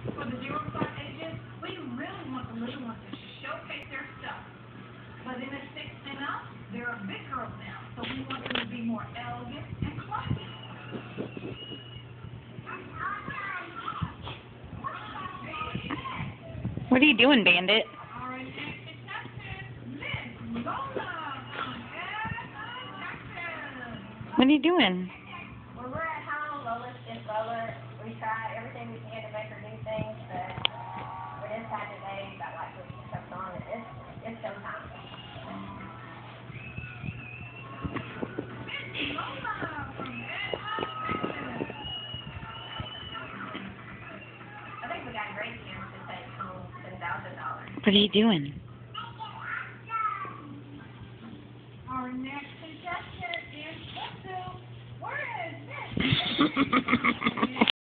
For the 0 to 5 ages, we really want the little ones to showcase their stuff. But in the 6 and up, there are big girls now, so we want them to be more elegant and classy. What are you doing, Bandit? All right, next contestant, Miss Lola from Texas. What are you doing? When we're at home, Lola's just Lola. We try everything we can to make her do things, but for this time of day, I like to put stuff on, and it's showtime. Miss Lola from Texas. I think we got a great chance to take home $10,000. What are you doing? Our next contestant is Crystal. Where is Miss?